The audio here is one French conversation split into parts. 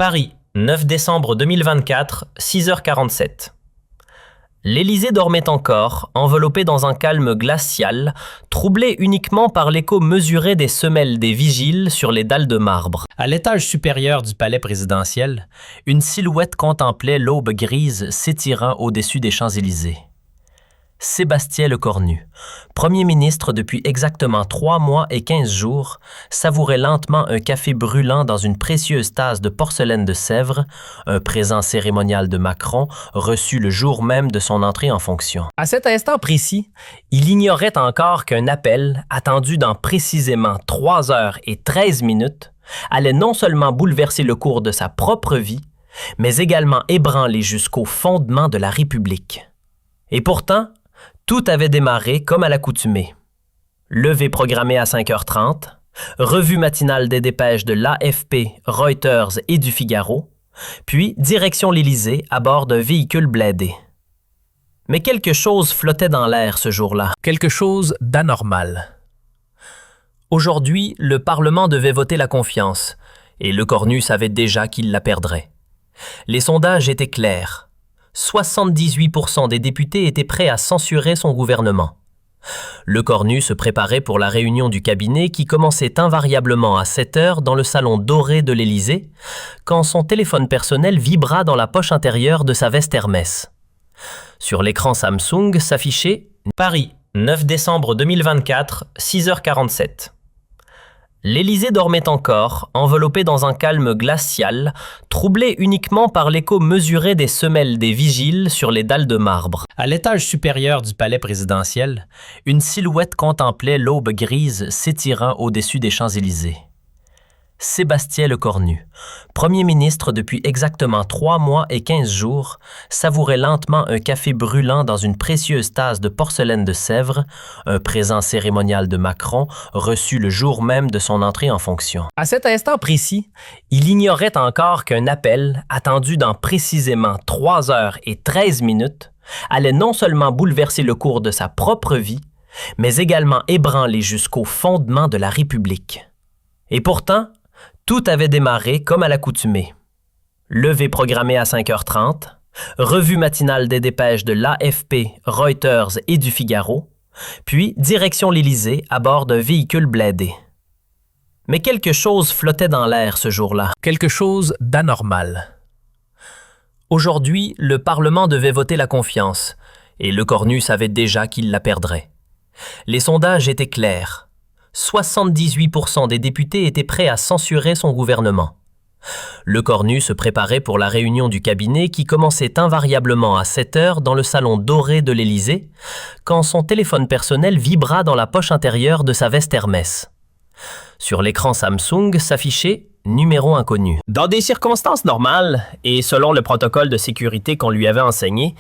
Paris, 9 décembre 2024, 6h47. L'Élysée dormait encore, enveloppé dans un calme glacial, troublé uniquement par l'écho mesuré des semelles des vigiles sur les dalles de marbre. À l'étage supérieur du palais présidentiel, une silhouette contemplait l'aube grise s'étirant au-dessus des Champs-Élysées. Sébastien Lecornu, premier ministre depuis exactement 3 mois et 15 jours, savourait lentement un café brûlant dans une précieuse tasse de porcelaine de Sèvres, un présent cérémonial de Macron reçu le jour même de son entrée en fonction. À cet instant précis, il ignorait encore qu'un appel, attendu dans précisément 3h13, allait non seulement bouleverser le cours de sa propre vie, mais également ébranler jusqu'au fondement de la République. Et pourtant, tout avait démarré comme à l'accoutumée. Levé programmé à 5h30, revue matinale des dépêches de l'AFP, Reuters et du Figaro, puis direction l'Élysée à bord d'un véhicule blindé. Mais quelque chose flottait dans l'air ce jour-là, quelque chose d'anormal. Aujourd'hui, le Parlement devait voter la confiance, et Lecornu savait déjà qu'il la perdrait. Les sondages étaient clairs. 78% des députés étaient prêts à censurer son gouvernement. Lecornu se préparait pour la réunion du cabinet qui commençait invariablement à 7h dans le salon doré de l'Élysée, quand son téléphone personnel vibra dans la poche intérieure de sa veste Hermès. Sur l'écran Samsung s'affichait « Paris, 9 décembre 2024, 6h47 ». L'Élysée dormait encore, enveloppé dans un calme glacial, troublé uniquement par l'écho mesuré des semelles des vigiles sur les dalles de marbre. À l'étage supérieur du palais présidentiel, une silhouette contemplait l'aube grise s'étirant au-dessus des Champs-Élysées. Sébastien Lecornu, premier ministre depuis exactement 3 mois et 15 jours, savourait lentement un café brûlant dans une précieuse tasse de porcelaine de Sèvres, un présent cérémonial de Macron reçu le jour même de son entrée en fonction. À cet instant précis, il ignorait encore qu'un appel, attendu dans précisément 3h13, allait non seulement bouleverser le cours de sa propre vie, mais également ébranler jusqu'au fondement de la République. Et pourtant, tout avait démarré comme à l'accoutumée. Levé programmé à 5h30, revue matinale des dépêches de l'AFP, Reuters et du Figaro, puis direction l'Élysée à bord d'un véhicule blindé. Mais quelque chose flottait dans l'air ce jour-là, quelque chose d'anormal. Aujourd'hui, le Parlement devait voter la confiance, et Lecornu savait déjà qu'il la perdrait. Les sondages étaient clairs. 78% des députés étaient prêts à censurer son gouvernement. Lecornu se préparait pour la réunion du cabinet qui commençait invariablement à 7h dans le salon doré de l'Élysée, quand son téléphone personnel vibra dans la poche intérieure de sa veste Hermès. Sur l'écran Samsung s'affichait « Numéro inconnu ». Dans des circonstances normales, et selon le protocole de sécurité qu'on lui avait enseigné,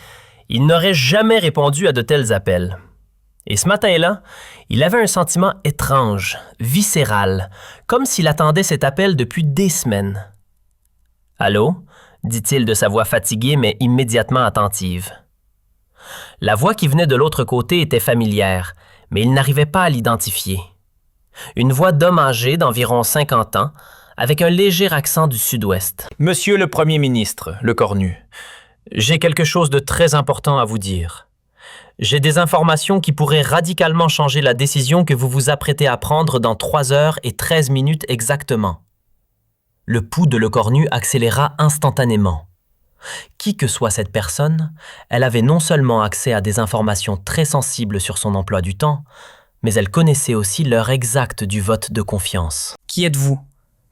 il n'aurait jamais répondu à de tels appels. Et ce matin-là, il avait un sentiment étrange, viscéral, comme s'il attendait cet appel depuis des semaines. « Allô ?» dit-il de sa voix fatiguée mais immédiatement attentive. La voix qui venait de l'autre côté était familière, mais il n'arrivait pas à l'identifier. Une voix d'homme âgé d'environ 50 ans, avec un léger accent du sud-ouest. « Monsieur le Premier ministre, Lecornu, j'ai quelque chose de très important à vous dire. J'ai des informations qui pourraient radicalement changer la décision que vous vous apprêtez à prendre dans 3h13 exactement. » Le pouls de Lecornu accéléra instantanément. Qui que soit cette personne, elle avait non seulement accès à des informations très sensibles sur son emploi du temps, mais elle connaissait aussi l'heure exacte du vote de confiance. « Qui êtes-vous?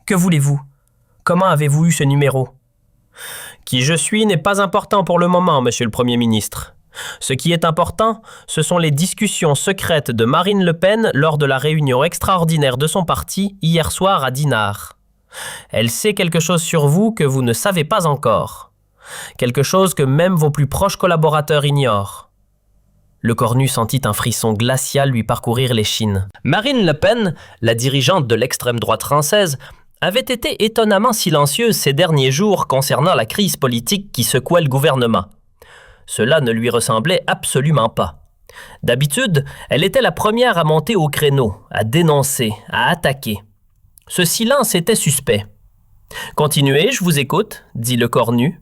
Que voulez-vous? Comment avez-vous eu ce numéro? »« Qui je suis n'est pas important pour le moment, monsieur le Premier ministre. Ce qui est important, ce sont les discussions secrètes de Marine Le Pen lors de la réunion extraordinaire de son parti hier soir à Dinard. Elle sait quelque chose sur vous que vous ne savez pas encore. Quelque chose que même vos plus proches collaborateurs ignorent. » Lecornu sentit un frisson glacial lui parcourir l'échine. Marine Le Pen, la dirigeante de l'extrême droite française, avait été étonnamment silencieuse ces derniers jours concernant la crise politique qui secouait le gouvernement. Cela ne lui ressemblait absolument pas. D'habitude, elle était la première à monter au créneau, à dénoncer, à attaquer. Ce silence était suspect. Continuez, je vous écoute, dit le cornu.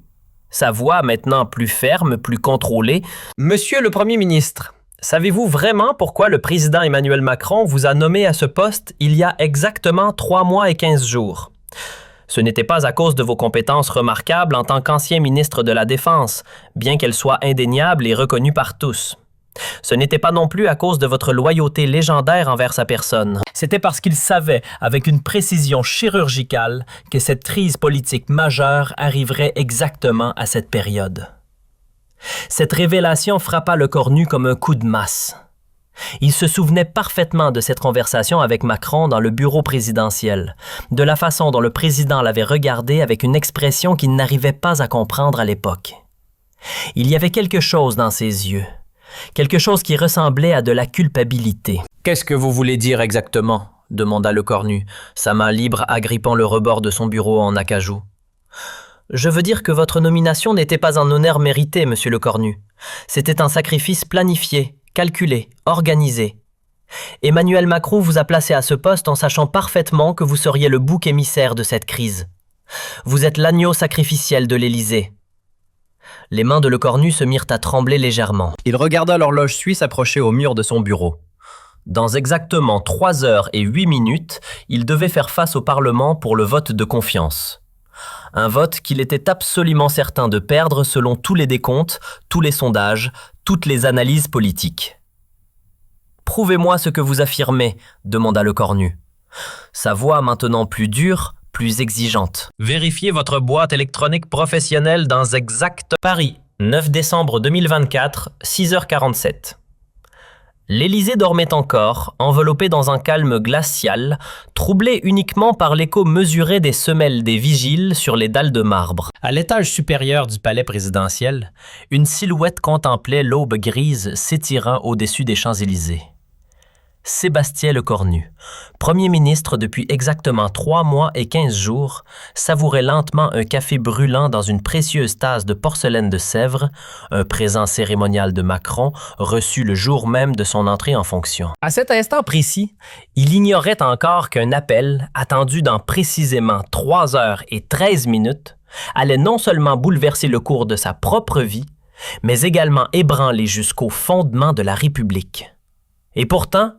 Sa voix maintenant plus ferme, plus contrôlée. Monsieur le Premier ministre, savez-vous vraiment pourquoi le président Emmanuel Macron vous a nommé à ce poste il y a exactement 3 mois et 15 jours? Ce n'était pas à cause de vos compétences remarquables en tant qu'ancien ministre de la Défense, bien qu'elles soient indéniables et reconnues par tous. Ce n'était pas non plus à cause de votre loyauté légendaire envers sa personne. C'était parce qu'il savait, avec une précision chirurgicale, que cette crise politique majeure arriverait exactement à cette période. Cette révélation frappa le cornu comme un coup de masse. Il se souvenait parfaitement de cette conversation avec Macron dans le bureau présidentiel, de la façon dont le président l'avait regardé avec une expression qu'il n'arrivait pas à comprendre à l'époque. Il y avait quelque chose dans ses yeux. Quelque chose qui ressemblait à de la culpabilité. « Qu'est-ce que vous voulez dire exactement ?» demanda le cornu, sa main libre agrippant le rebord de son bureau en acajou. « Je veux dire que votre nomination n'était pas un honneur mérité, monsieur le cornu. C'était un sacrifice planifié, calculé, organisé. Emmanuel Macron vous a placé à ce poste en sachant parfaitement que vous seriez le bouc émissaire de cette crise. Vous êtes l'agneau sacrificiel de l'Élysée. » Les mains de Le Cornu se mirent à trembler légèrement. Il regarda l'horloge suisse accrochée au mur de son bureau. Dans exactement 3 heures et 8 minutes, il devait faire face au Parlement pour le vote de confiance. Un vote qu'il était absolument certain de perdre selon tous les décomptes, tous les sondages, toutes les analyses politiques. « Prouvez-moi ce que vous affirmez » demanda Le Cornu. Sa voix maintenant plus dure, plus exigeante. Vérifiez votre boîte électronique professionnelle dans exact... Paris, 9 décembre 2024, 6h47. L'Élysée dormait encore, enveloppé dans un calme glacial, troublé uniquement par l'écho mesuré des semelles des vigiles sur les dalles de marbre. À l'étage supérieur du palais présidentiel, une silhouette contemplait l'aube grise s'étirant au-dessus des Champs-Élysées. Sébastien Lecornu, Premier ministre depuis exactement 3 mois et 15 jours, savourait lentement un café brûlant dans une précieuse tasse de porcelaine de Sèvres, un présent cérémonial de Macron reçu le jour même de son entrée en fonction. À cet instant précis, il ignorait encore qu'un appel, attendu dans précisément 3 heures et 13 minutes, allait non seulement bouleverser le cours de sa propre vie, mais également ébranler jusqu'au fondement de la République. Et pourtant,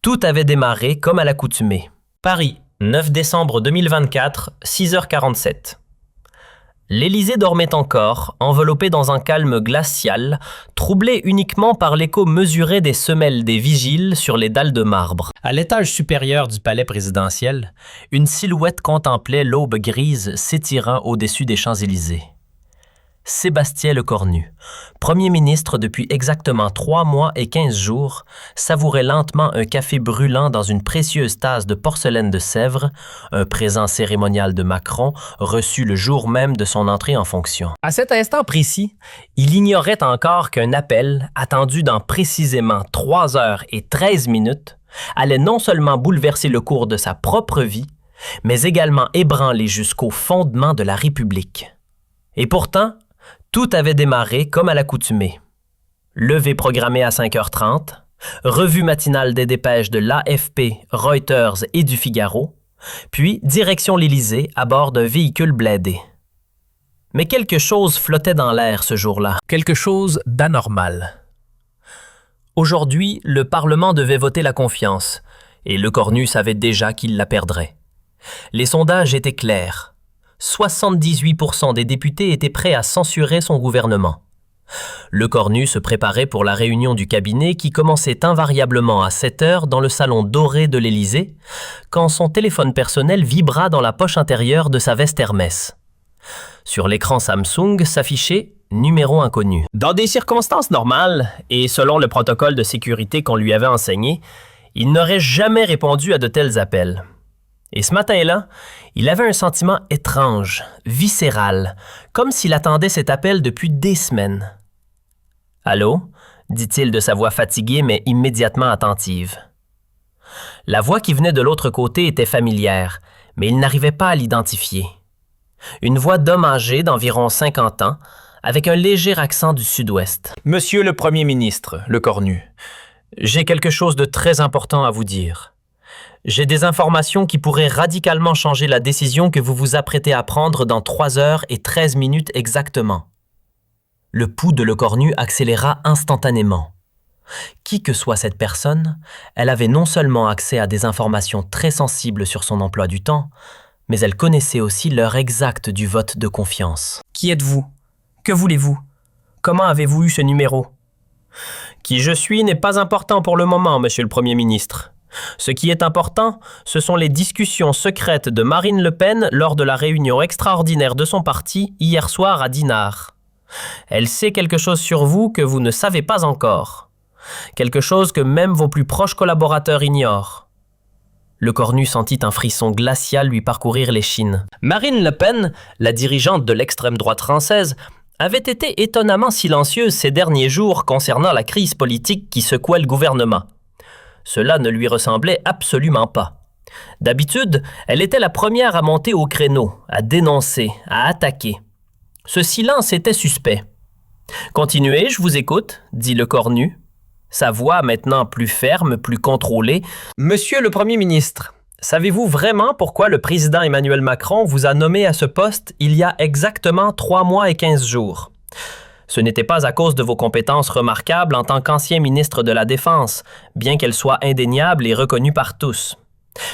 tout avait démarré comme à l'accoutumée. Paris, 9 décembre 2024, 6h47. L'Élysée dormait encore, enveloppé dans un calme glacial, troublé uniquement par l'écho mesuré des semelles des vigiles sur les dalles de marbre. À l'étage supérieur du palais présidentiel, une silhouette contemplait l'aube grise s'étirant au-dessus des Champs-Élysées. Sébastien Lecornu, Premier ministre depuis exactement 3 mois et 15 jours, savourait lentement un café brûlant dans une précieuse tasse de porcelaine de Sèvres, un présent cérémonial de Macron reçu le jour même de son entrée en fonction. À cet instant précis, il ignorait encore qu'un appel, attendu dans précisément 3 heures et 13 minutes, allait non seulement bouleverser le cours de sa propre vie, mais également ébranler jusqu'au fondement de la République. Et pourtant, tout avait démarré comme à l'accoutumée. Levé programmé à 5h30, revue matinale des dépêches de l'AFP, Reuters et du Figaro, puis direction l'Élysée à bord d'un véhicule blindé. Mais quelque chose flottait dans l'air ce jour-là, quelque chose d'anormal. Aujourd'hui, le Parlement devait voter la confiance, et Lecornu savait déjà qu'il la perdrait. Les sondages étaient clairs. 78% des députés étaient prêts à censurer son gouvernement. Lecornu se préparait pour la réunion du cabinet qui commençait invariablement à 7h dans le salon doré de l'Élysée, quand son téléphone personnel vibra dans la poche intérieure de sa veste Hermès. Sur l'écran Samsung s'affichait « Numéro inconnu ». Dans des circonstances normales, et selon le protocole de sécurité qu'on lui avait enseigné, il n'aurait jamais répondu à de tels appels. Et ce matin-là, il avait un sentiment étrange, viscéral, comme s'il attendait cet appel depuis des semaines. « Allô ?» dit-il de sa voix fatiguée mais immédiatement attentive. La voix qui venait de l'autre côté était familière, mais il n'arrivait pas à l'identifier. Une voix d'homme âgé d'environ 50 ans, avec un léger accent du sud-ouest. « Monsieur le Premier ministre, Lecornu, j'ai quelque chose de très important à vous dire. J'ai des informations qui pourraient radicalement changer la décision que vous vous apprêtez à prendre dans 3 heures et 13 minutes exactement. Le pouls de Lecornu accéléra instantanément. Qui que soit cette personne, elle avait non seulement accès à des informations très sensibles sur son emploi du temps, mais elle connaissait aussi l'heure exacte du vote de confiance. Qui êtes-vous? Que voulez-vous? Comment avez-vous eu ce numéro? Qui je suis n'est pas important pour le moment, Monsieur le Premier ministre. Ce qui est important, ce sont les discussions secrètes de Marine Le Pen lors de la réunion extraordinaire de son parti hier soir à Dinard. Elle sait quelque chose sur vous que vous ne savez pas encore. Quelque chose que même vos plus proches collaborateurs ignorent. Lecornu sentit un frisson glacial lui parcourir l'échine. Marine Le Pen, la dirigeante de l'extrême droite française, avait été étonnamment silencieuse ces derniers jours concernant la crise politique qui secouait le gouvernement. Cela ne lui ressemblait absolument pas. D'habitude, elle était la première à monter au créneau, à dénoncer, à attaquer. Ce silence était suspect. « Continuez, je vous écoute », dit Lecornu. Sa voix, maintenant plus ferme, plus contrôlée. « Monsieur le Premier ministre, savez-vous vraiment pourquoi le président Emmanuel Macron vous a nommé à ce poste il y a exactement 3 mois et 15 jours? Ce n'était pas à cause de vos compétences remarquables en tant qu'ancien ministre de la Défense, bien qu'elles soient indéniables et reconnues par tous.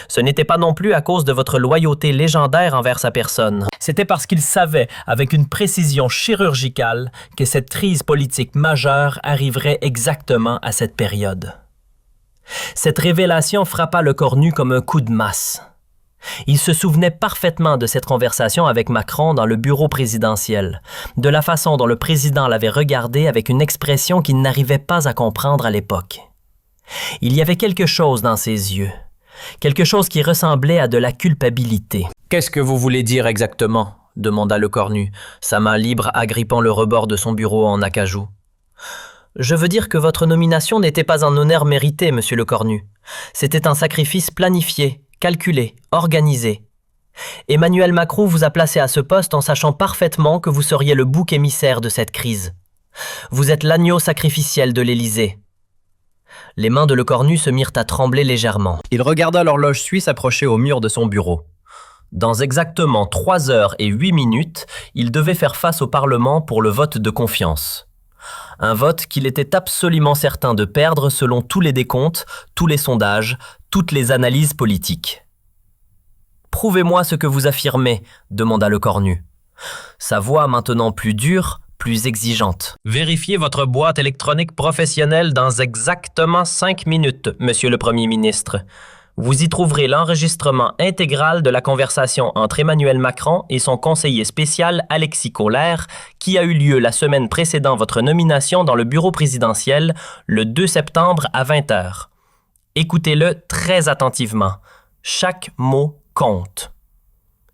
Ce n'était pas non plus à cause de votre loyauté légendaire envers sa personne. C'était parce qu'il savait, avec une précision chirurgicale, que cette crise politique majeure arriverait exactement à cette période. Cette révélation frappa Lecornu comme un coup de masse. Il se souvenait parfaitement de cette conversation avec Macron dans le bureau présidentiel, de la façon dont le président l'avait regardé avec une expression qu'il n'arrivait pas à comprendre à l'époque. Il y avait quelque chose dans ses yeux, quelque chose qui ressemblait à de la culpabilité. « Qu'est-ce que vous voulez dire exactement ?» demanda Lecornu, sa main libre agrippant le rebord de son bureau en acajou. « Je veux dire que votre nomination n'était pas un honneur mérité, Monsieur Lecornu. C'était un sacrifice planifié, calculé, organisé. Emmanuel Macron vous a placé à ce poste en sachant parfaitement que vous seriez le bouc émissaire de cette crise. Vous êtes l'agneau sacrificiel de l'Élysée. » Les mains de Lecornu se mirent à trembler légèrement. Il regarda l'horloge suisse accrochée au mur de son bureau. Dans exactement 3 heures et 8 minutes, il devait faire face au Parlement pour le vote de confiance. Un vote qu'il était absolument certain de perdre selon tous les décomptes, tous les sondages, toutes les analyses politiques. « Prouvez-moi ce que vous affirmez », demanda Lecornu. Sa voix maintenant plus dure, plus exigeante. « Vérifiez votre boîte électronique professionnelle dans exactement 5 minutes, Monsieur le Premier ministre. Vous y trouverez l'enregistrement intégral de la conversation entre Emmanuel Macron et son conseiller spécial Alexis Kohler, qui a eu lieu la semaine précédant votre nomination dans le bureau présidentiel le 2 septembre à 20h. Écoutez-le très attentivement. Chaque mot compte. »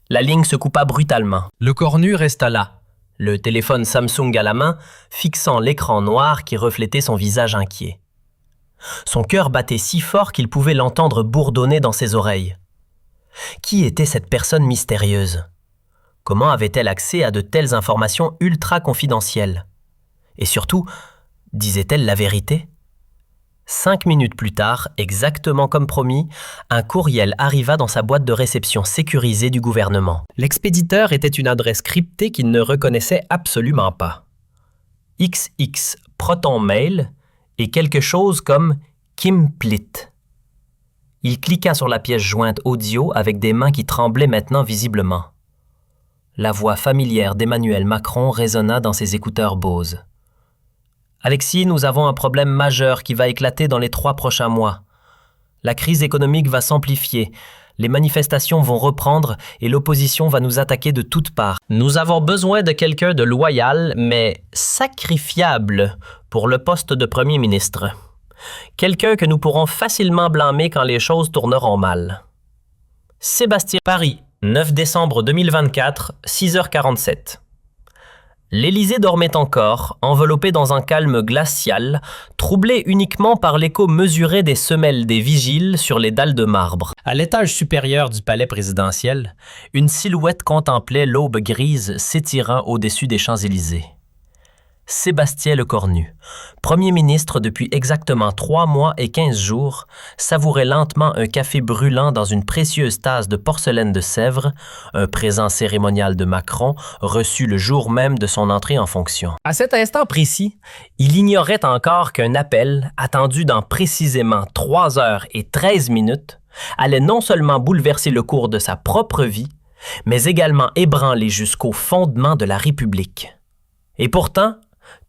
La ligne se coupa brutalement. Lecornu resta là, le téléphone Samsung à la main, fixant l'écran noir qui reflétait son visage inquiet. Son cœur battait si fort qu'il pouvait l'entendre bourdonner dans ses oreilles. Qui était cette personne mystérieuse? Comment avait-elle accès à de telles informations ultra confidentielles? Et surtout, disait-elle la vérité? 5 minutes plus tard, exactement comme promis, un courriel arriva dans sa boîte de réception sécurisée du gouvernement. L'expéditeur était une adresse cryptée qu'il ne reconnaissait absolument pas. XX Proton Mail et quelque chose comme Kimplit. Il cliqua sur la pièce jointe audio avec des mains qui tremblaient maintenant visiblement. La voix familière d'Emmanuel Macron résonna dans ses écouteurs Bose. « Alexis, nous avons un problème majeur qui va éclater dans les 3 prochains mois. La crise économique va s'amplifier, les manifestations vont reprendre et l'opposition va nous attaquer de toutes parts. Nous avons besoin de quelqu'un de loyal, mais sacrifiable pour le poste de Premier ministre. Quelqu'un que nous pourrons facilement blâmer quand les choses tourneront mal. » Sébastien, Paris, 9 décembre 2024, 6h47. L'Élysée dormait encore, enveloppé dans un calme glacial, troublé uniquement par l'écho mesuré des semelles des vigiles sur les dalles de marbre. À l'étage supérieur du palais présidentiel, une silhouette contemplait l'aube grise s'étirant au-dessus des Champs-Élysées. Sébastien Lecornu, Premier ministre depuis exactement 3 mois et 15 jours, savourait lentement un café brûlant dans une précieuse tasse de porcelaine de Sèvres, un présent cérémonial de Macron reçu le jour même de son entrée en fonction. À cet instant précis, il ignorait encore qu'un appel, attendu dans précisément 3 heures et 13 minutes, allait non seulement bouleverser le cours de sa propre vie, mais également ébranler jusqu'au fondement de la République. Et pourtant,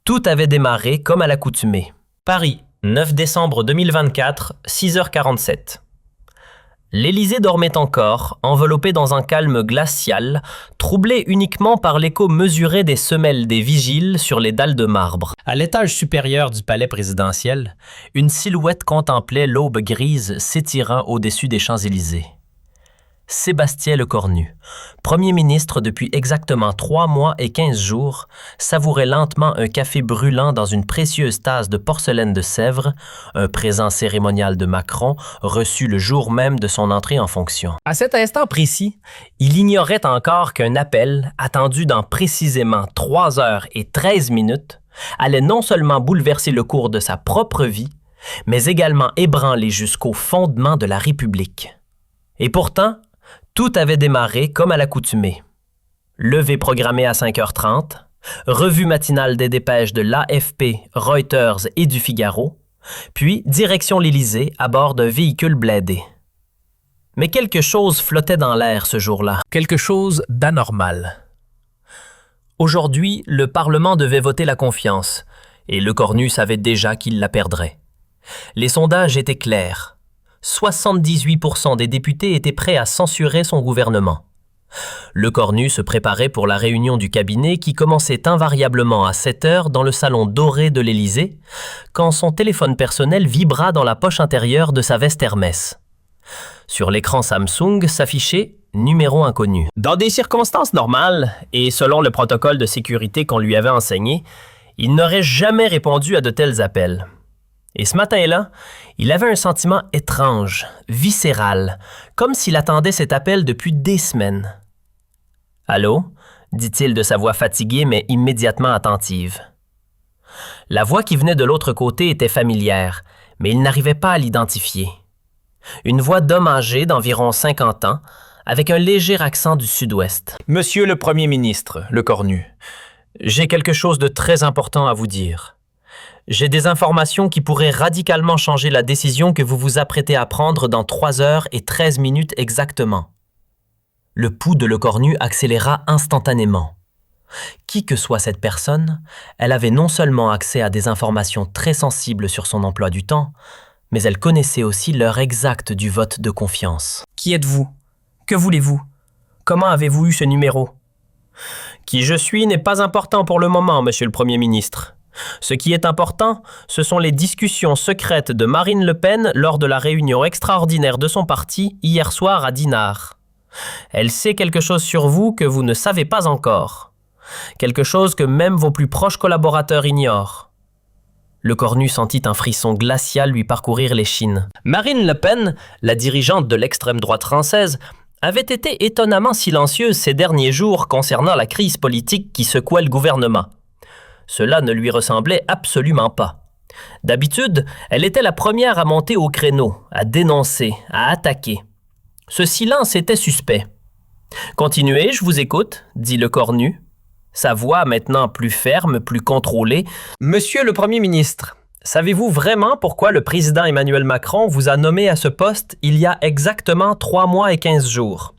tout avait démarré comme à l'accoutumée. Paris, 9 décembre 2024, 6h47. L'Élysée dormait encore, enveloppé dans un calme glacial, troublé uniquement par l'écho mesuré des semelles des vigiles sur les dalles de marbre. À l'étage supérieur du palais présidentiel, une silhouette contemplait l'aube grise s'étirant au-dessus des Champs-Élysées. Sébastien Lecornu, Premier ministre depuis exactement 3 mois et 15 jours, savourait lentement un café brûlant dans une précieuse tasse de porcelaine de Sèvres, un présent cérémonial de Macron reçu le jour même de son entrée en fonction. À cet instant précis, il ignorait encore qu'un appel, attendu dans précisément 3 heures et 13 minutes, allait non seulement bouleverser le cours de sa propre vie, mais également ébranler jusqu'au fondement de la République. Et pourtant, tout avait démarré comme à l'accoutumée. Levée programmée à 5h30, revue matinale des dépêches de l'AFP, Reuters et du Figaro, puis direction l'Élysée à bord d'un véhicule blindé. Mais quelque chose flottait dans l'air ce jour-là. Quelque chose d'anormal. Aujourd'hui, le Parlement devait voter la confiance, et Lecornu savait déjà qu'il la perdrait. Les sondages étaient clairs. 78% des députés étaient prêts à censurer son gouvernement. Lecornu se préparait pour la réunion du cabinet qui commençait invariablement à 7h dans le salon doré de l'Élysée, quand son téléphone personnel vibra dans la poche intérieure de sa veste Hermès. Sur l'écran Samsung s'affichait « Numéro inconnu ». Dans des circonstances normales, et selon le protocole de sécurité qu'on lui avait enseigné, il n'aurait jamais répondu à de tels appels. Et ce matin-là, il avait un sentiment étrange, viscéral, comme s'il attendait cet appel depuis des semaines. « Allô ?» dit-il de sa voix fatiguée mais immédiatement attentive. La voix qui venait de l'autre côté était familière, mais il n'arrivait pas à l'identifier. Une voix d'homme âgé d'environ 50 ans, avec un léger accent du sud-ouest. « Monsieur le Premier ministre, Lecornu, j'ai quelque chose de très important à vous dire. J'ai des informations qui pourraient radicalement changer la décision que vous vous apprêtez à prendre dans 3 heures et 13 minutes exactement. » Le pouls de Lecornu accéléra instantanément. Qui que soit cette personne, elle avait non seulement accès à des informations très sensibles sur son emploi du temps, mais elle connaissait aussi l'heure exacte du vote de confiance. « Qui êtes-vous? Que voulez-vous? Comment avez-vous eu ce numéro? » « Qui je suis n'est pas important pour le moment, Monsieur le Premier ministre. Ce qui est important, ce sont les discussions secrètes de Marine Le Pen lors de la réunion extraordinaire de son parti hier soir à Dinard. Elle sait quelque chose sur vous que vous ne savez pas encore. Quelque chose que même vos plus proches collaborateurs ignorent. » Lecornu sentit un frisson glacial lui parcourir l'échine. Marine Le Pen, la dirigeante de l'extrême droite française, avait été étonnamment silencieuse ces derniers jours concernant la crise politique qui secouait le gouvernement. Cela ne lui ressemblait absolument pas. D'habitude, elle était la première à monter au créneau, à dénoncer, à attaquer. Ce silence était suspect. « Continuez, je vous écoute », dit Lecornu. Sa voix, maintenant plus ferme, plus contrôlée. « Monsieur le Premier ministre, savez-vous vraiment pourquoi le président Emmanuel Macron vous a nommé à ce poste il y a exactement 3 mois et 15 jours ?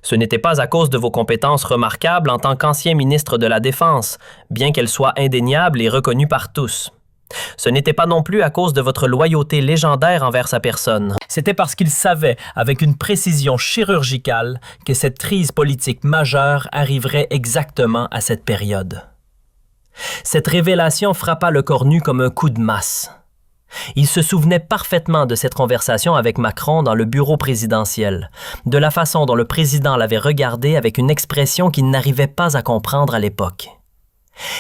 Ce n'était pas à cause de vos compétences remarquables en tant qu'ancien ministre de la Défense, bien qu'elles soient indéniables et reconnues par tous. Ce n'était pas non plus à cause de votre loyauté légendaire envers sa personne. C'était parce qu'il savait, avec une précision chirurgicale, que cette crise politique majeure arriverait exactement à cette période. Cette révélation frappa Lecornu comme un coup de masse. Il se souvenait parfaitement de cette conversation avec Macron dans le bureau présidentiel, de la façon dont le président l'avait regardé avec une expression qu'il n'arrivait pas à comprendre à l'époque.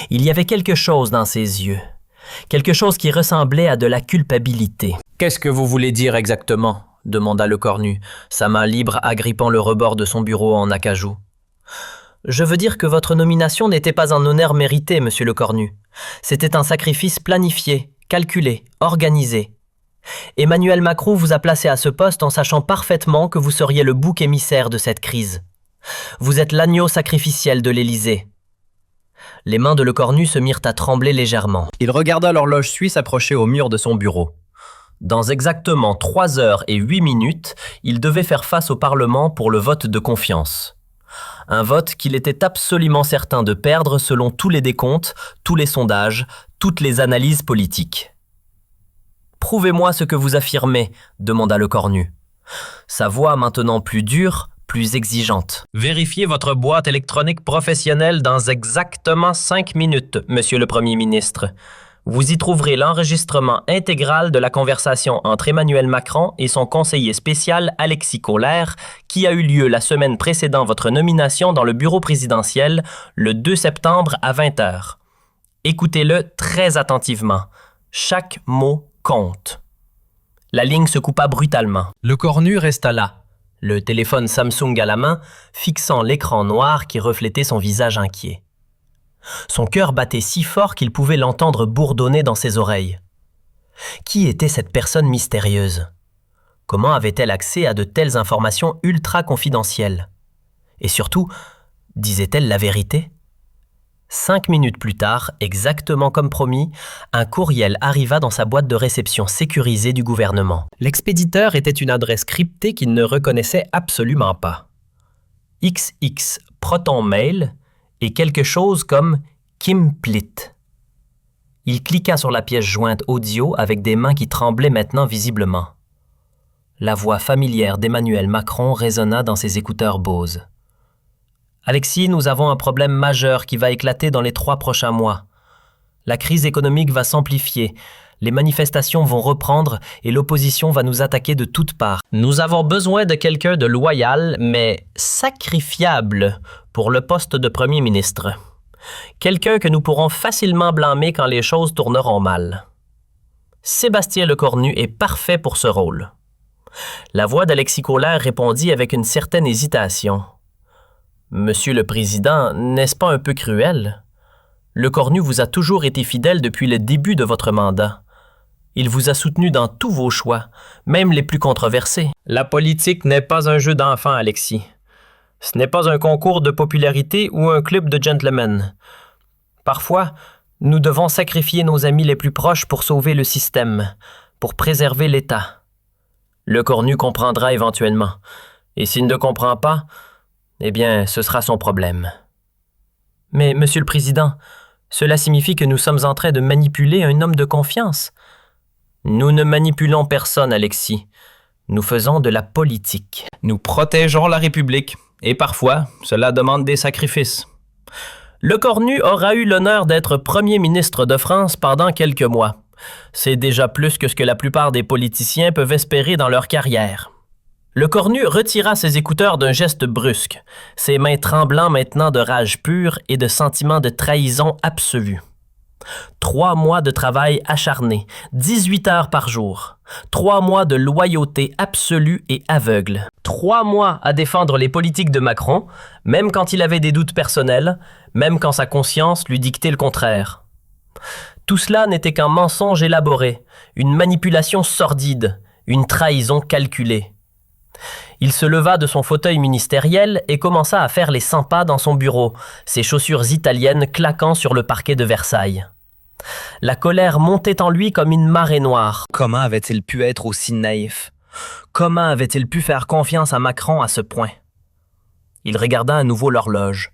Il y avait quelque chose dans ses yeux, quelque chose qui ressemblait à de la culpabilité. « Qu'est-ce que vous voulez dire exactement ?» demanda Lecornu, sa main libre agrippant le rebord de son bureau en acajou. « Je veux dire que votre nomination n'était pas un honneur mérité, monsieur Lecornu. C'était un sacrifice planifié, calculé, organisé. Emmanuel Macron vous a placé à ce poste en sachant parfaitement que vous seriez le bouc émissaire de cette crise. Vous êtes l'agneau sacrificiel de l'Élysée. Les mains de Lecornu se mirent à trembler légèrement. Il regarda l'horloge suisse accrochée au mur de son bureau. Dans exactement 3 heures et 8 minutes, il devait faire face au Parlement pour le vote de confiance. Un vote qu'il était absolument certain de perdre selon tous les décomptes, tous les sondages, toutes les analyses politiques. « Prouvez-moi ce que vous affirmez », demanda Lecornu. Sa voix maintenant plus dure, plus exigeante. « Vérifiez votre boîte électronique professionnelle dans exactement 5 minutes, Monsieur le Premier ministre. Vous y trouverez l'enregistrement intégral de la conversation entre Emmanuel Macron et son conseiller spécial Alexis Kohler, qui a eu lieu la semaine précédant votre nomination dans le bureau présidentiel le 2 septembre à 20h. Écoutez-le très attentivement. Chaque mot compte. » La ligne se coupa brutalement. Lecornu resta là, le téléphone Samsung à la main, fixant l'écran noir qui reflétait son visage inquiet. Son cœur battait si fort qu'il pouvait l'entendre bourdonner dans ses oreilles. Qui était cette personne mystérieuse? Comment avait-elle accès à de telles informations ultra confidentielles? Et surtout, disait-elle la vérité? 5 minutes plus tard, exactement comme promis, un courriel arriva dans sa boîte de réception sécurisée du gouvernement. L'expéditeur était une adresse cryptée qu'il ne reconnaissait absolument pas. XX Proton Mail et quelque chose comme Kimplit. Il cliqua sur la pièce jointe audio avec des mains qui tremblaient maintenant visiblement. La voix familière d'Emmanuel Macron résonna dans ses écouteurs Bose. « Alexis, nous avons un problème majeur qui va éclater dans les 3 prochains mois. La crise économique va s'amplifier, les manifestations vont reprendre et l'opposition va nous attaquer de toutes parts. Nous avons besoin de quelqu'un de loyal, mais sacrifiable pour le poste de Premier ministre. Quelqu'un que nous pourrons facilement blâmer quand les choses tourneront mal. Sébastien Lecornu est parfait pour ce rôle. » La voix d'Alexis Kohler répondit avec une certaine hésitation. « Monsieur le Président, n'est-ce pas un peu cruel? Lecornu vous a toujours été fidèle depuis le début de votre mandat. Il vous a soutenu dans tous vos choix, même les plus controversés. La politique n'est pas un jeu d'enfants, Alexis. Ce n'est pas un concours de popularité ou un club de gentlemen. Parfois, nous devons sacrifier nos amis les plus proches pour sauver le système, pour préserver l'État. Lecornu comprendra éventuellement. Et s'il ne comprend pas, eh bien, ce sera son problème. Mais, Monsieur le Président, cela signifie que nous sommes en train de manipuler un homme de confiance. Nous ne manipulons personne, Alexis. Nous faisons de la politique. Nous protégeons la République. Et parfois, cela demande des sacrifices. Lecornu aura eu l'honneur d'être Premier ministre de France pendant quelques mois. C'est déjà plus que ce que la plupart des politiciens peuvent espérer dans leur carrière. Lecornu retira ses écouteurs d'un geste brusque, ses mains tremblant maintenant de rage pure et de sentiment de trahison absolue. 3 mois de travail acharné, 18 heures par jour. 3 mois de loyauté absolue et aveugle. 3 mois à défendre les politiques de Macron, même quand il avait des doutes personnels, même quand sa conscience lui dictait le contraire. Tout cela n'était qu'un mensonge élaboré, une manipulation sordide, une trahison calculée. Il se leva de son fauteuil ministériel et commença à faire les 100 pas dans son bureau, ses chaussures italiennes claquant sur le parquet de Versailles. La colère montait en lui comme une marée noire. Comment avait-il pu être aussi naïf? Comment avait-il pu faire confiance à Macron à ce point? Il regarda à nouveau l'horloge.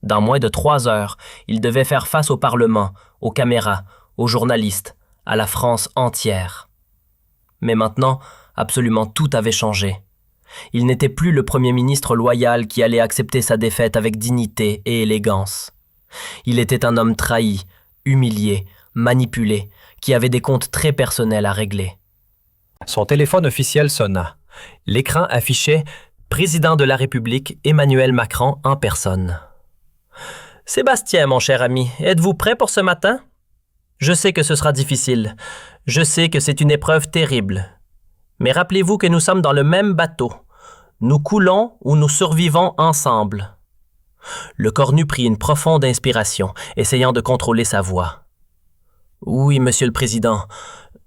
Dans moins de 3 heures, il devait faire face au Parlement, aux caméras, aux journalistes, à la France entière. Mais maintenant, absolument tout avait changé. Il n'était plus le Premier ministre loyal qui allait accepter sa défaite avec dignité et élégance. Il était un homme trahi, humilié, manipulé, qui avait des comptes très personnels à régler. Son téléphone officiel sonna. L'écran affichait « Président de la République Emmanuel Macron en personne ». « Sébastien, mon cher ami, êtes-vous prêt pour ce matin? Je sais que ce sera difficile. Je sais que c'est une épreuve terrible. Mais rappelez-vous que nous sommes dans le même bateau. Nous coulons ou nous survivons ensemble. » Lecornu prit une profonde inspiration, essayant de contrôler sa voix. Oui, Monsieur le Président.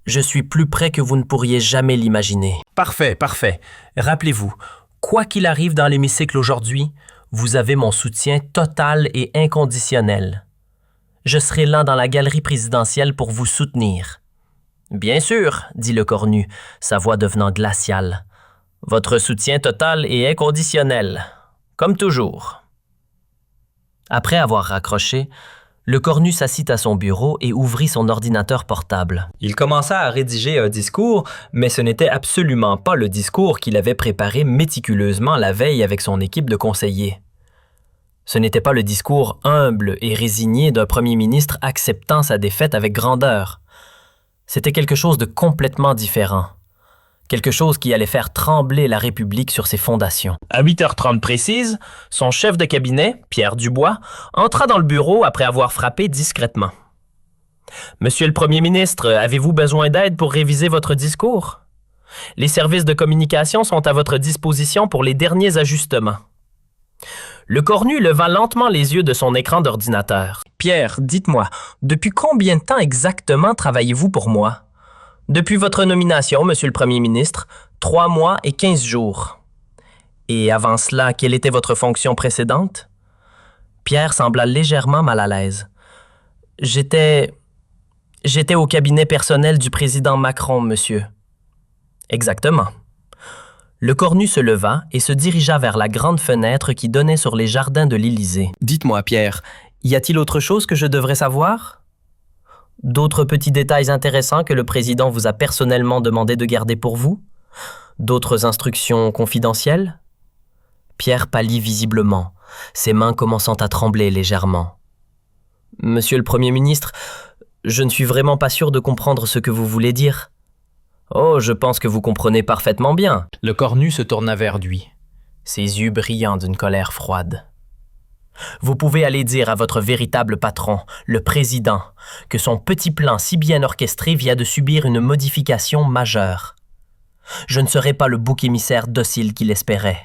Je suis plus près que vous ne pourriez jamais l'imaginer. Parfait, parfait. Rappelez-vous, quoi qu'il arrive dans l'hémicycle aujourd'hui, vous avez mon soutien total et inconditionnel. Je serai là dans la galerie présidentielle pour vous soutenir. Bien sûr, dit le cornu, sa voix devenant glaciale. Votre soutien total et inconditionnel, comme toujours. Après avoir raccroché, le cornu s'assit à son bureau et ouvrit son ordinateur portable. Il commença à rédiger un discours, mais ce n'était absolument pas le discours qu'il avait préparé méticuleusement la veille avec son équipe de conseillers. Ce n'était pas le discours humble et résigné d'un premier ministre acceptant sa défaite avec grandeur. C'était quelque chose de complètement différent. Quelque chose qui allait faire trembler la République sur ses fondations. À 8h30 précise, son chef de cabinet, Pierre Dubois, entra dans le bureau après avoir frappé discrètement. « Monsieur le Premier ministre, avez-vous besoin d'aide pour réviser votre discours? Les services de communication sont à votre disposition pour les derniers ajustements. » Le cornu leva lentement les yeux de son écran d'ordinateur. « Pierre, dites-moi, depuis combien de temps exactement travaillez-vous pour moi? » Depuis votre nomination, Monsieur le Premier ministre, 3 mois et 15 jours. Et avant cela, quelle était votre fonction précédente? Pierre sembla légèrement mal à l'aise. J'étais au cabinet personnel du président Macron, monsieur. Exactement. Le cornu se leva et se dirigea vers la grande fenêtre qui donnait sur les jardins de l'Élysée. Dites-moi, Pierre, y a-t-il autre chose que je devrais savoir? D'autres petits détails intéressants que le président vous a personnellement demandé de garder pour vous? D'autres instructions confidentielles? Pierre pâlit visiblement, ses mains commençant à trembler légèrement. Monsieur le Premier ministre, je ne suis vraiment pas sûr de comprendre ce que vous voulez dire. Oh, je pense que vous comprenez parfaitement bien. Le cornu se tourna vers lui, ses yeux brillants d'une colère froide. Vous pouvez aller dire à votre véritable patron, le président, que son petit plan si bien orchestré vient de subir une modification majeure. Je ne serai pas le bouc émissaire docile qu'il espérait.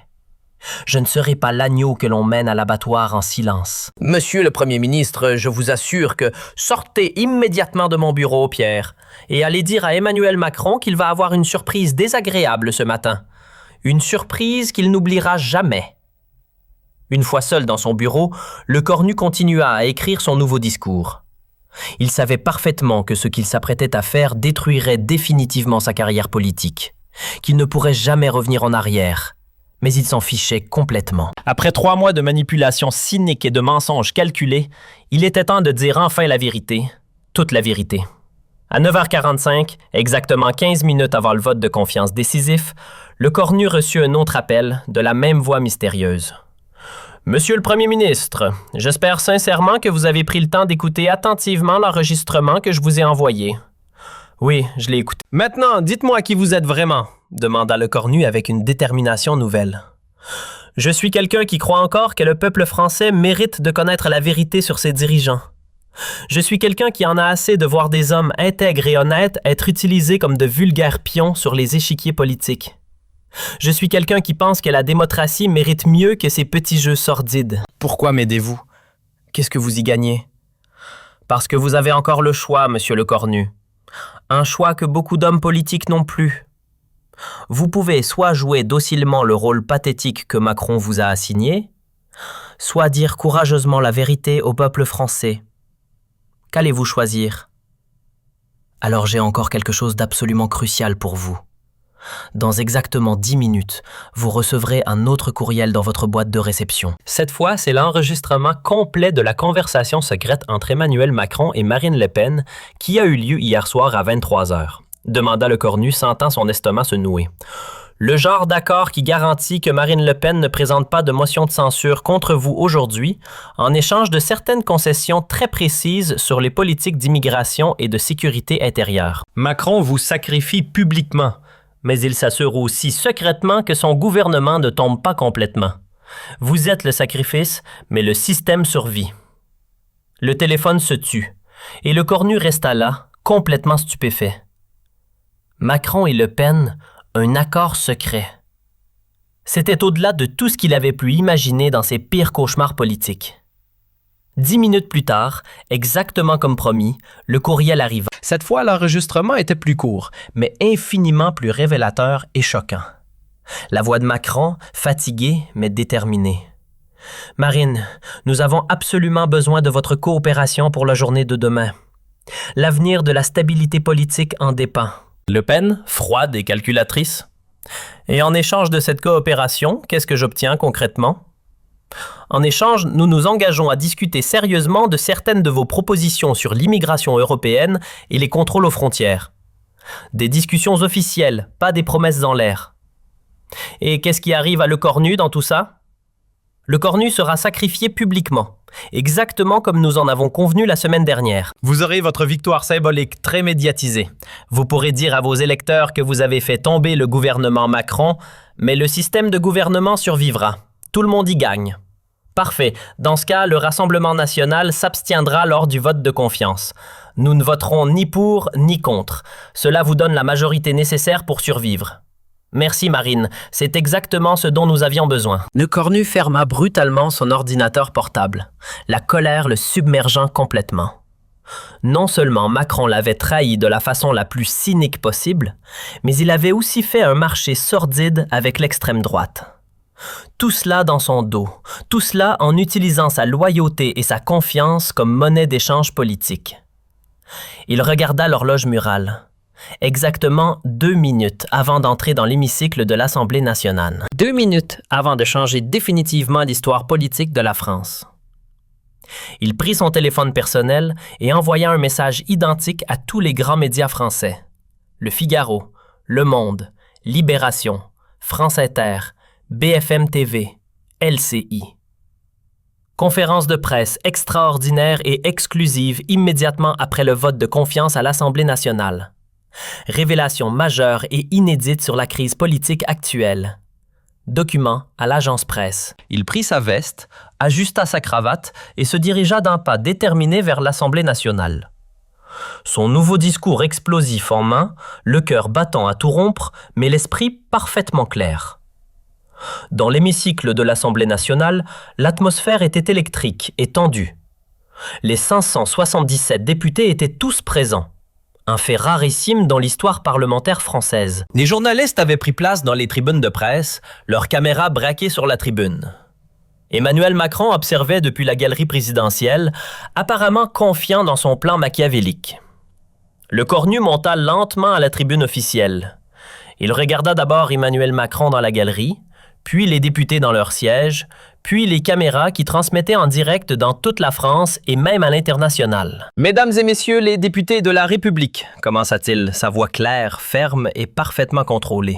Je ne serai pas l'agneau que l'on mène à l'abattoir en silence. Monsieur le Premier ministre, je vous assure que sortez immédiatement de mon bureau, Pierre, et allez dire à Emmanuel Macron qu'il va avoir une surprise désagréable ce matin. Une surprise qu'il n'oubliera jamais. Une fois seul dans son bureau, le cornu continua à écrire son nouveau discours. Il savait parfaitement que ce qu'il s'apprêtait à faire détruirait définitivement sa carrière politique, qu'il ne pourrait jamais revenir en arrière, mais il s'en fichait complètement. Après 3 mois de manipulation cynique et de mensonges calculés, il était temps de dire enfin la vérité, toute la vérité. À 9h45, exactement 15 minutes avant le vote de confiance décisif, le cornu reçut un autre appel de la même voix mystérieuse. Monsieur le Premier ministre, j'espère sincèrement que vous avez pris le temps d'écouter attentivement l'enregistrement que je vous ai envoyé. Oui, je l'ai écouté. Maintenant, dites-moi qui vous êtes vraiment, demanda le cornu avec une détermination nouvelle. Je suis quelqu'un qui croit encore que le peuple français mérite de connaître la vérité sur ses dirigeants. Je suis quelqu'un qui en a assez de voir des hommes intègres et honnêtes être utilisés comme de vulgaires pions sur les échiquiers politiques. Je suis quelqu'un qui pense que la démocratie mérite mieux que ces petits jeux sordides. Pourquoi m'aidez-vous? Qu'est-ce que vous y gagnez? Parce que vous avez encore le choix, monsieur le cornu. Un choix que beaucoup d'hommes politiques n'ont plus. Vous pouvez soit jouer docilement le rôle pathétique que Macron vous a assigné, soit dire courageusement la vérité au peuple français. Qu'allez-vous choisir? Alors j'ai encore quelque chose d'absolument crucial pour vous. Dans exactement 10 minutes, vous recevrez un autre courriel dans votre boîte de réception. Cette fois, c'est l'enregistrement complet de la conversation secrète entre Emmanuel Macron et Marine Le Pen qui a eu lieu hier soir à 23h, demanda le cornu, sentant son estomac se nouer. Le genre d'accord qui garantit que Marine Le Pen ne présente pas de motion de censure contre vous aujourd'hui, en échange de certaines concessions très précises sur les politiques d'immigration et de sécurité intérieure. Macron vous sacrifie publiquement, mais il s'assure aussi secrètement que son gouvernement ne tombe pas complètement. Vous êtes le sacrifice, mais le système survit. Le téléphone se tut, et le cornu resta là, complètement stupéfait. Macron et Le Pen, un accord secret. C'était au-delà de tout ce qu'il avait pu imaginer dans ses pires cauchemars politiques. 10 minutes plus tard, exactement comme promis, le courriel arriva. Cette fois, l'enregistrement était plus court, mais infiniment plus révélateur et choquant. La voix de Macron, fatiguée mais déterminée. « Marine, nous avons absolument besoin de votre coopération pour la journée de demain. L'avenir de la stabilité politique en dépend. » Le Pen, froide et calculatrice. Et en échange de cette coopération, qu'est-ce que j'obtiens concrètement? En échange, nous nous engageons à discuter sérieusement de certaines de vos propositions sur l'immigration européenne et les contrôles aux frontières. Des discussions officielles, pas des promesses en l'air. Et qu'est-ce qui arrive à Le Cornu dans tout ça? Le Cornu sera sacrifié publiquement, exactement comme nous en avons convenu la semaine dernière. Vous aurez votre victoire symbolique très médiatisée. Vous pourrez dire à vos électeurs que vous avez fait tomber le gouvernement Macron, mais le système de gouvernement survivra. Tout le monde y gagne. Parfait. Dans ce cas, le Rassemblement national s'abstiendra lors du vote de confiance. Nous ne voterons ni pour ni contre. Cela vous donne la majorité nécessaire pour survivre. Merci Marine, c'est exactement ce dont nous avions besoin. Le Cornu ferma brutalement son ordinateur portable, la colère le submergeant complètement. Non seulement Macron l'avait trahi de la façon la plus cynique possible, mais il avait aussi fait un marché sordide avec l'extrême droite. Tout cela dans son dos, tout cela en utilisant sa loyauté et sa confiance comme monnaie d'échange politique. Il regarda l'horloge murale. Exactement 2 minutes avant d'entrer dans l'hémicycle de l'Assemblée nationale. 2 minutes avant de changer définitivement l'histoire politique de la France. Il prit son téléphone personnel et envoya un message identique à tous les grands médias français. Le Figaro, Le Monde, Libération, France Inter, BFM TV, LCI. Conférence de presse extraordinaire et exclusive immédiatement après le vote de confiance à l'Assemblée nationale. Révélation majeure et inédite sur la crise politique actuelle. Document à l'agence presse. Il prit sa veste, ajusta sa cravate et se dirigea d'un pas déterminé vers l'Assemblée nationale. Son nouveau discours explosif en main, le cœur battant à tout rompre, mais l'esprit parfaitement clair. Dans l'hémicycle de l'Assemblée nationale, l'atmosphère était électrique et tendue. Les 577 députés étaient tous présents. Un fait rarissime dans l'histoire parlementaire française. Les journalistes avaient pris place dans les tribunes de presse, leurs caméras braquées sur la tribune. Emmanuel Macron observait depuis la galerie présidentielle, apparemment confiant dans son plan machiavélique. Le Cornu monta lentement à la tribune officielle. Il regarda d'abord Emmanuel Macron dans la galerie, puis les députés dans leur siège, puis les caméras qui transmettaient en direct dans toute la France et même à l'international. « Mesdames et messieurs les députés de la République », commença-t-il, sa voix claire, ferme et parfaitement contrôlée.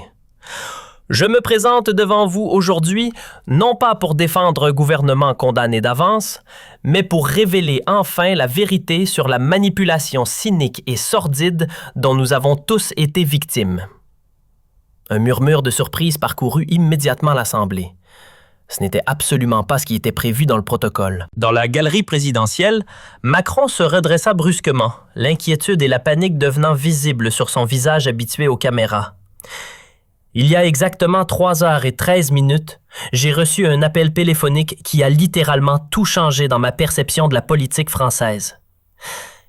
« Je me présente devant vous aujourd'hui, non pas pour défendre un gouvernement condamné d'avance, mais pour révéler enfin la vérité sur la manipulation cynique et sordide dont nous avons tous été victimes. » Un murmure de surprise parcourut immédiatement l'Assemblée. Ce n'était absolument pas ce qui était prévu dans le protocole. Dans la galerie présidentielle, Macron se redressa brusquement, l'inquiétude et la panique devenant visibles sur son visage habitué aux caméras. « Il y a exactement 3h13 minutes, j'ai reçu un appel téléphonique qui a littéralement tout changé dans ma perception de la politique française.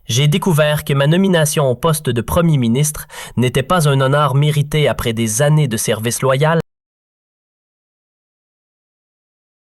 J'ai découvert que ma nomination au poste de Premier ministre n'était pas un honneur mérité après des années de service loyal,